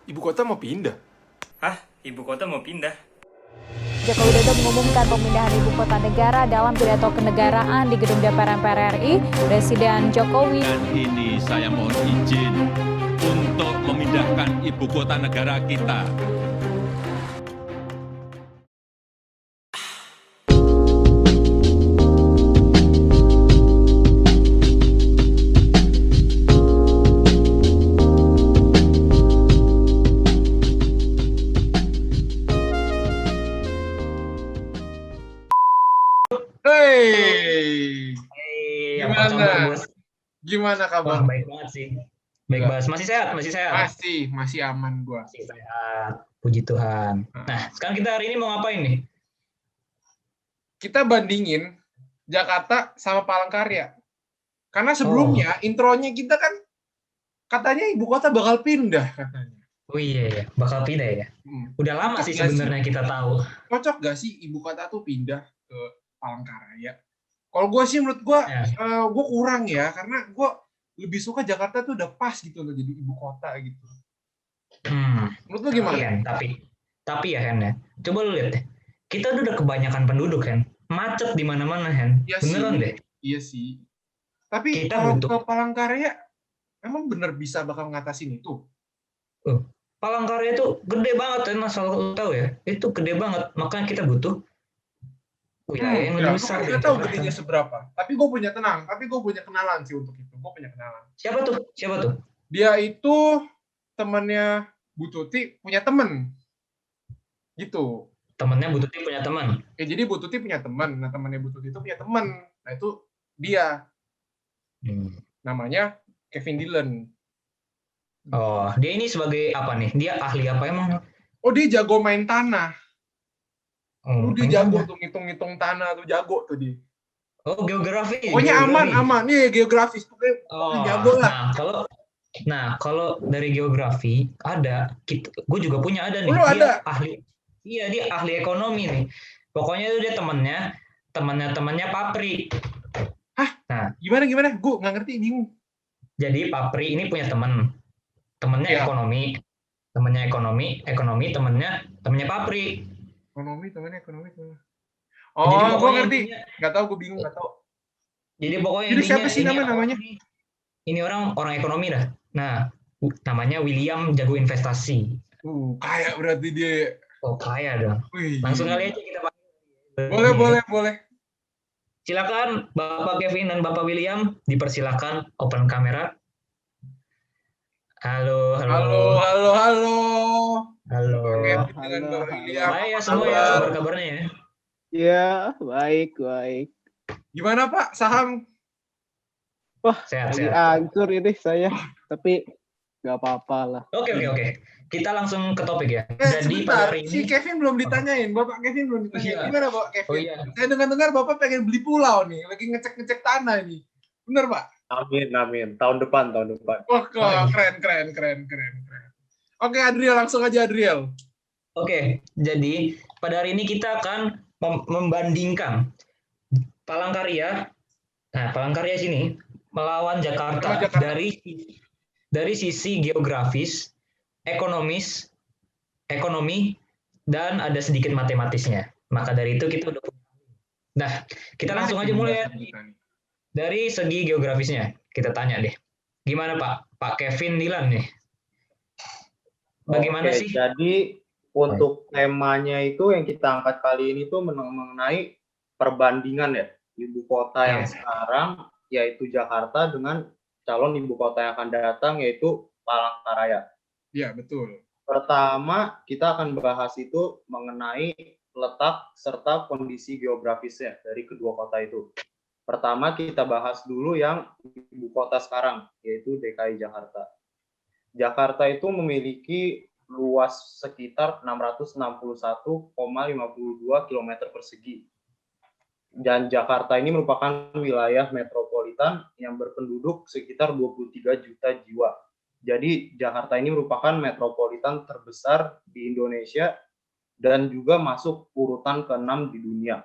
Ibu kota mau pindah? Hah? Ibu kota mau pindah? Joko Widodo mengumumkan pemindahan ibu kota negara dalam pidato kenegaraan di Gedung DPR MPR RI. Presiden Jokowi. Dan ini saya mohon izin untuk memindahkan ibu kota negara kita. Hei, Apa kabar, gimana? Bos? Gimana Wah, kabar? baik banget sih. Baik banget. Masih sehat, masih sehat. Masih aman gua. Masih sehat. Puji Tuhan. Nah, sekarang kita hari ini mau ngapain nih? Kita bandingin Jakarta sama Palangkaraya. Karena sebelumnya intronya kita kan katanya ibu kota bakal pindah katanya. Oh iya ya, bakal pindah ya. Udah lama Cocok sih nggak sebenarnya kita tahu. Cocok gak sih ibu kota tuh pindah ke Palangkaraya? Kalau gue sih menurut gue, Ya. gue kurang ya, karena gue lebih suka Jakarta tuh udah pas gitu loh jadi ibu kota gitu. Menurut lu gimana? Iya, tapi ya Hen ya. Coba lu lihat deh. Kita udah kebanyakan penduduk Hen. Macet di mana-mana Hen. Iya Beneran sih. deh. Iya sih. Tapi Kita kalau butuh. ke Palangkaraya, emang bener bisa bakal ngatasin itu? Palangkaraya itu gede banget Hen, asal lu tahu ya. Itu gede banget. Makanya kita butuh wilayah yang lebih besar. Gue nggak tahu gedenya seberapa. Tapi gue punya kenalan sih untuk itu. Gue punya kenalan. Siapa tuh? Dia itu temannya Bu Tuti punya temen. Gitu. Temennya Bu Tuti punya teman. Jadi Bu Tuti punya teman. Nah, temannya Bu Tuti itu punya teman. Nah, itu dia. Namanya Kevin Dillon. Oh, dia ini sebagai apa nih? Dia ahli apa emang? Oh, dia jago main tanah. Dia jago tanah. tuh ngitung-ngitung tanah tuh, jago tuh dia. Oh, geografi. Pokoknya aman. Nih geografis pokoknya jago lah. Kalau dari geografi ada, gue juga punya ada nih. Lu Dia ada? ahli. Iya, dia ahli ekonomi nih. Pokoknya itu dia temannya Papri. Hah? Nah, gimana? Gue nggak ngerti, bingung. Jadi Papri ini punya temannya Ya. ekonomi, temannya Papri. Temannya ekonomi. Oh, gue ngerti. Nggak tahu, gue bingung, nggak tahu. Jadi pokoknya Jadi siapa sih namanya? Ini orang ekonomi dah. Nah, namanya William, jago investasi. Kaya berarti dia. Oh, kaya dong. Wih. Langsung kali aja kita pakai. Boleh. Silakan Bapak Kevin dan Bapak William, dipersilakan open kamera. Halo. Baik ya semua ya, kabar kabarnya ya. Ya, baik. Gimana Pak, saham? Wah, Sehat. hancur ini saya, tapi nggak apa-apa lah. Oke. Kita langsung ke topik ya. Jadi pada hari ini si Kevin belum ditanyain, Bapak Kevin belum ditanyain. Iya. Gimana Bapak Kevin? Oh, iya. Saya dengar Bapak pengen beli pulau nih, lagi ngecek tanah nih. Bener Pak? Amin. Tahun depan. Wah, keren. Oke, Adriel, langsung aja Adriel. Oke, jadi pada hari ini kita akan membandingkan Palangkaraya. Nah, Palangkaraya sini melawan Jakarta. Dari sisi geografis, ekonomi, dan ada sedikit matematisnya. Maka dari itu kita udah. Nah, kita langsung aja mulai ya. Dari segi geografisnya, kita tanya deh. Gimana Pak Kevin Dillon nih? Bagaimana sih? Jadi untuk temanya itu yang kita angkat kali ini tuh mengenai perbandingan ya ibu kota yang sekarang yaitu Jakarta dengan calon ibu kota yang akan datang yaitu Palangkaraya. Iya, betul. Pertama, kita akan bahas itu mengenai letak serta kondisi geografisnya dari kedua kota itu. Pertama, kita bahas dulu yang ibu kota sekarang, yaitu DKI Jakarta. Jakarta itu memiliki luas sekitar 661,52 km persegi. Dan Jakarta ini merupakan wilayah metropolitan yang berpenduduk sekitar 23 juta jiwa. Jadi Jakarta ini merupakan metropolitan terbesar di Indonesia dan juga masuk urutan ke-6 di dunia.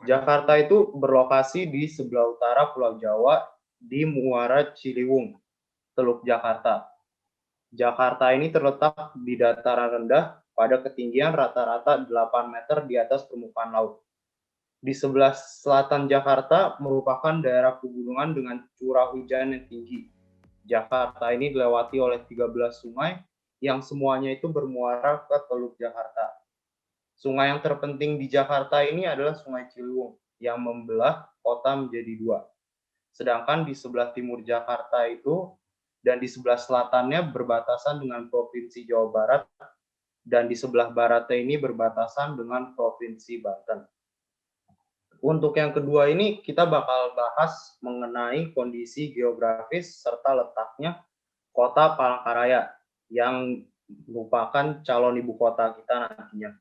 Jakarta itu berlokasi di sebelah utara Pulau Jawa di Muara Ciliwung, Teluk Jakarta. Jakarta ini terletak di dataran rendah pada ketinggian rata-rata 8 meter di atas permukaan laut. Di sebelah selatan Jakarta merupakan daerah pegunungan dengan curah hujan yang tinggi. Jakarta ini dilewati oleh 13 sungai yang semuanya itu bermuara ke Teluk Jakarta. Sungai yang terpenting di Jakarta ini adalah Sungai Ciliwung yang membelah kota menjadi dua. Sedangkan di sebelah timur Jakarta itu dan di sebelah selatannya berbatasan dengan Provinsi Jawa Barat dan di sebelah baratnya ini berbatasan dengan Provinsi Banten. Untuk yang kedua ini kita bakal bahas mengenai kondisi geografis serta letaknya Kota Palangkaraya yang merupakan calon ibu kota kita nantinya.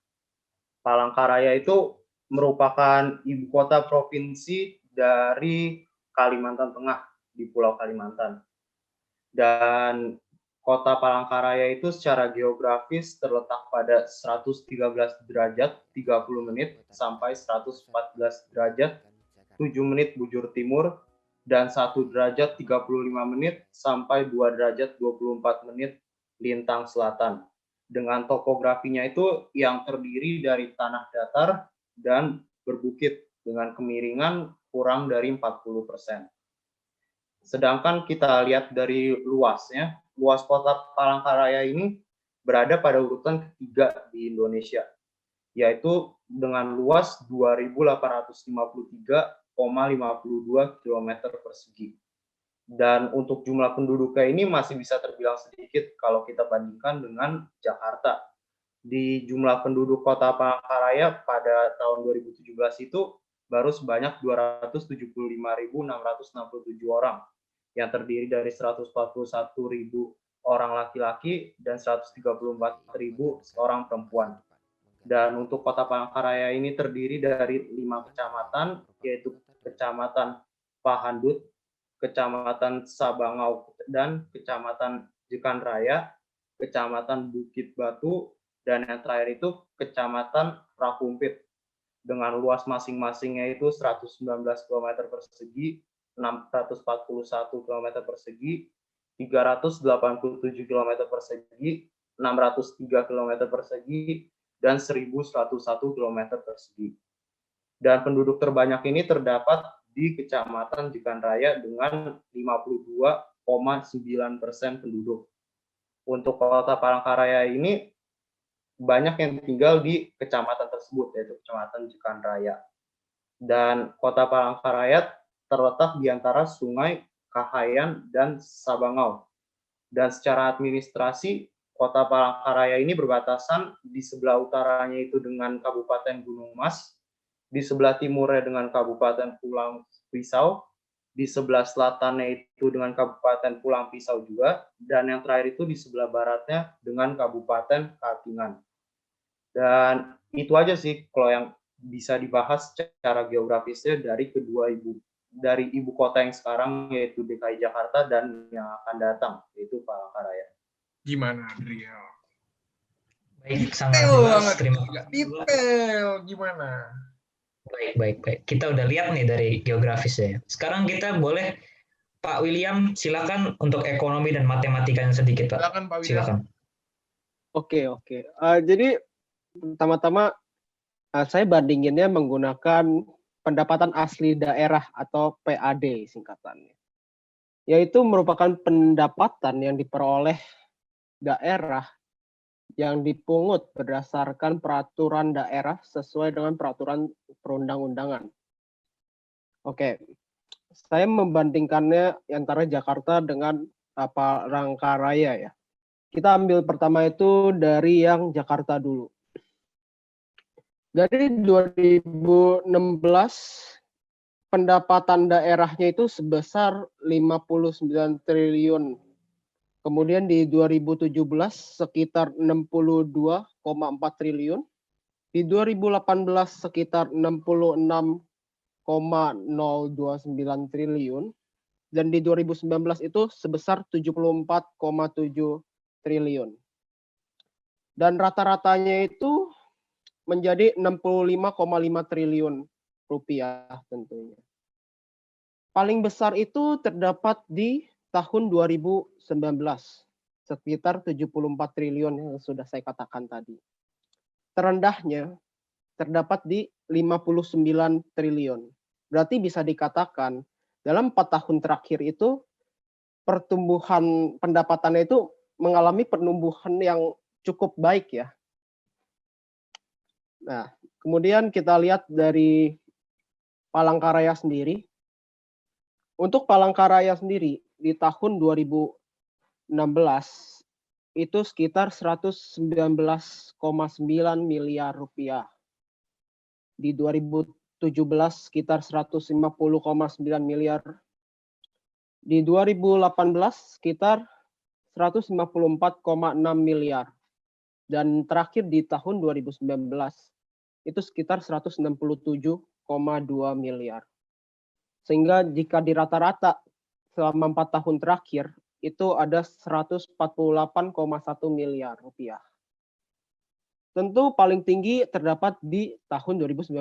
Palangkaraya itu merupakan ibu kota provinsi dari Kalimantan Tengah di Pulau Kalimantan. Dan Kota Palangkaraya itu secara geografis terletak pada 113 derajat 30 menit sampai 114 derajat 7 menit bujur timur dan 1 derajat 35 menit sampai 2 derajat 24 menit lintang selatan. Dengan topografinya itu yang terdiri dari tanah datar dan berbukit dengan kemiringan kurang dari 40%. Sedangkan kita lihat dari luasnya, luas Kota Palangkaraya ini berada pada urutan ketiga di Indonesia, yaitu dengan luas 2.853,52 km persegi. Dan untuk jumlah penduduknya ini masih bisa terbilang sedikit kalau kita bandingkan dengan Jakarta. Di jumlah penduduk Kota Palangkaraya pada tahun 2017 itu baru sebanyak 275.667 orang, yang terdiri dari 141.000 orang laki-laki dan 134.000 orang perempuan. Dan untuk Kota Palangkaraya ini terdiri dari 5 kecamatan, yaitu Kecamatan Pahandut, Kecamatan Sabangau, dan Kecamatan Jekan Raya, Kecamatan Bukit Batu, dan yang terakhir itu Kecamatan Prakumpit. Dengan luas masing-masingnya itu 119 km persegi, 641 km persegi, 387 km persegi, 603 km persegi, dan 1.101 km persegi. Dan penduduk terbanyak ini terdapat di Kecamatan Jekan Raya dengan 52,9% penduduk. Untuk Kota Palangkaraya ini banyak yang tinggal di kecamatan tersebut, yaitu Kecamatan Jekan Raya. Dan Kota Palangkaraya terletak di antara Sungai Kahayan dan Sabangau. Dan secara administrasi, Kota Palangkaraya ini berbatasan di sebelah utaranya itu dengan Kabupaten Gunung Mas, di sebelah timurnya dengan Kabupaten Pulang Pisau, di sebelah selatannya itu dengan Kabupaten Pulang Pisau juga, dan yang terakhir itu di sebelah baratnya dengan Kabupaten Katingan. Dan itu aja sih kalau yang bisa dibahas secara geografisnya dari ibu kota yang sekarang yaitu DKI Jakarta dan yang akan datang yaitu Palangkaraya. Gimana, Adriel? Baik, sangat Detail jelas. banget. Terima kasih. Detail gimana? Baik. Kita udah lihat nih dari geografisnya. Sekarang kita boleh Pak William, silakan untuk ekonomi dan matematikanya sedikit, Pak. Silakan Pak William. Silakan. Oke. Jadi pertama-tama saya bandinginnya menggunakan pendapatan asli daerah atau PAD singkatannya. Yaitu merupakan pendapatan yang diperoleh daerah yang dipungut berdasarkan peraturan daerah sesuai dengan peraturan perundang-undangan. Oke, saya membandingkannya antara Jakarta dengan Palangkaraya ya. Kita ambil pertama itu dari yang Jakarta dulu. Dari 2016 pendapatan daerahnya itu sebesar 59 triliun. Kemudian di 2017 sekitar 62,4 triliun. Di 2018 sekitar 66,029 triliun. Dan di 2019 itu sebesar 74,7 triliun. Dan rata-ratanya itu menjadi 65,5 triliun rupiah tentunya. Paling besar itu terdapat di tahun 2019 sekitar 74 triliun yang sudah saya katakan tadi. Terendahnya terdapat di 59 triliun. Berarti bisa dikatakan dalam 4 tahun terakhir itu pertumbuhan pendapatannya itu mengalami pertumbuhan yang cukup baik ya. Nah, kemudian kita lihat dari Palangkaraya sendiri. Untuk Palangkaraya sendiri di tahun 2016 itu sekitar 119,9 miliar rupiah. Di 2017 sekitar 150,9 miliar. Di 2018 sekitar 154,6 miliar. Dan terakhir di tahun 2019 itu sekitar 167,2 miliar. Sehingga jika dirata-rata selama 4 tahun terakhir itu ada 148,1 miliar rupiah. Tentu paling tinggi terdapat di tahun 2019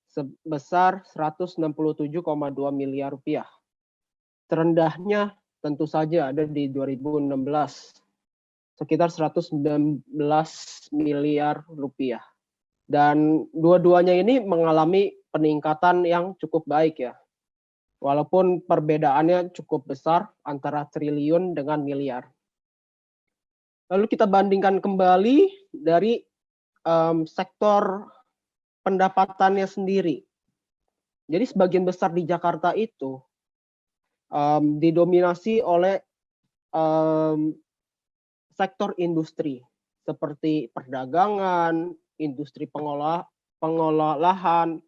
sebesar 167,2 miliar rupiah. Terendahnya tentu saja ada di 2016 sekitar 119 miliar rupiah. Dan dua-duanya ini mengalami peningkatan yang cukup baik ya. Walaupun perbedaannya cukup besar antara triliun dengan miliar. Lalu kita bandingkan kembali dari sektor pendapatannya sendiri. Jadi sebagian besar di Jakarta itu didominasi oleh sektor industri seperti perdagangan, industri pengelola lahan,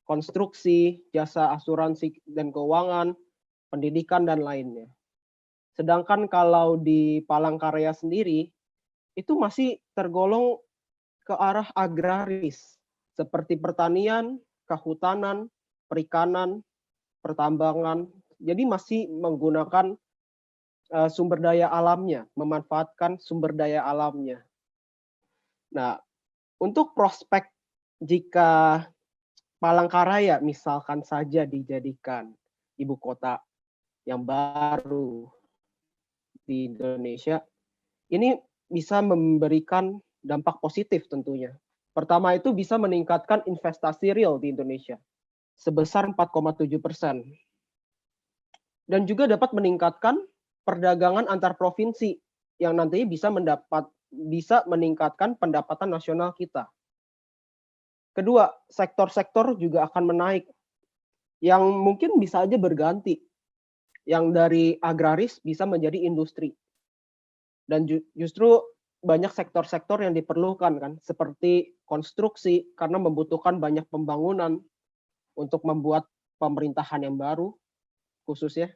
konstruksi, jasa asuransi dan keuangan, pendidikan, dan lainnya. Sedangkan kalau di Palangkaraya sendiri, itu masih tergolong ke arah agraris, seperti pertanian, kehutanan, perikanan, pertambangan. Jadi masih menggunakan sumber daya alamnya, memanfaatkan sumber daya alamnya. Nah, untuk prospek jika Palangkaraya misalkan saja dijadikan ibu kota yang baru di Indonesia, ini bisa memberikan dampak positif tentunya. Pertama itu bisa meningkatkan investasi real di Indonesia sebesar 4,7%. Dan juga dapat meningkatkan perdagangan antar provinsi yang nantinya bisa meningkatkan pendapatan nasional kita. Kedua, sektor-sektor juga akan menaik yang mungkin bisa aja berganti. Yang dari agraris bisa menjadi industri. Dan justru banyak sektor-sektor yang diperlukan kan, seperti konstruksi karena membutuhkan banyak pembangunan untuk membuat pemerintahan yang baru khususnya.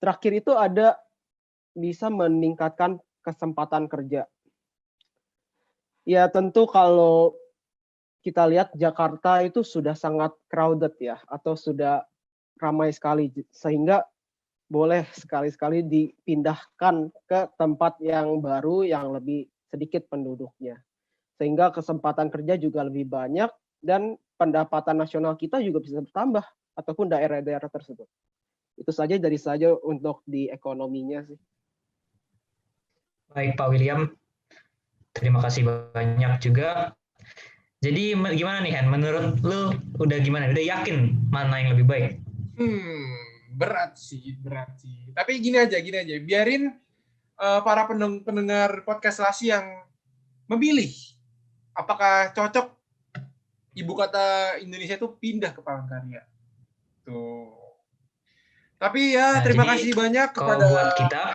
Terakhir itu ada bisa meningkatkan kesempatan kerja. Ya tentu kalau kita lihat Jakarta itu sudah sangat crowded ya, atau sudah ramai sekali, sehingga boleh sekali-sekali dipindahkan ke tempat yang baru yang lebih sedikit penduduknya. Sehingga kesempatan kerja juga lebih banyak dan pendapatan nasional kita juga bisa bertambah ataupun daerah-daerah tersebut. Itu saja dari saya untuk di ekonominya sih. Baik Pak William, terima kasih banyak juga. Jadi gimana nih Han, menurut lu udah gimana? Udah yakin mana yang lebih baik? Berat sih. Tapi gini aja. Biarin para pendengar podcast Lasi yang memilih apakah cocok ibu kota Indonesia itu pindah ke Palangkaraya. Tuh. Tapi ya terima kasih banyak kepada buat kita.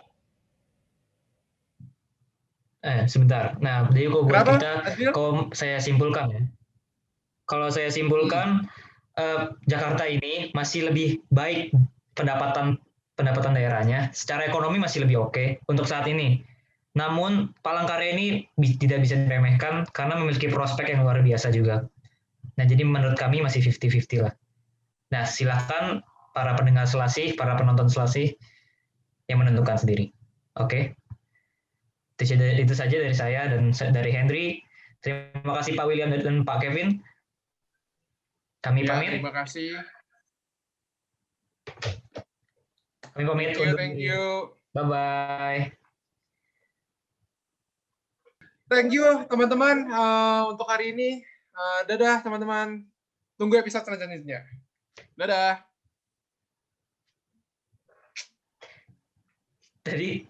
Sebentar. Nah, jadi kalau buat kita, kalau saya simpulkan ya. Kalau saya simpulkan, Jakarta ini masih lebih baik pendapatan daerahnya. Secara ekonomi masih lebih oke untuk saat ini. Namun Palangkaraya ini tidak bisa diremehkan karena memiliki prospek yang luar biasa juga. Nah, jadi menurut kami masih 50-50 lah. Nah, silakan para pendengar Selasih, para penonton Selasih yang menentukan sendiri. Oke. Itu saja dari saya dan dari Henry. Terima kasih Pak William dan Pak Kevin. Kami pamit. Terima kasih. Kami pamit. Thank you. Bye-bye. Thank you teman-teman untuk hari ini. Dadah teman-teman. Tunggu episode selanjutnya. Dadah. Tadi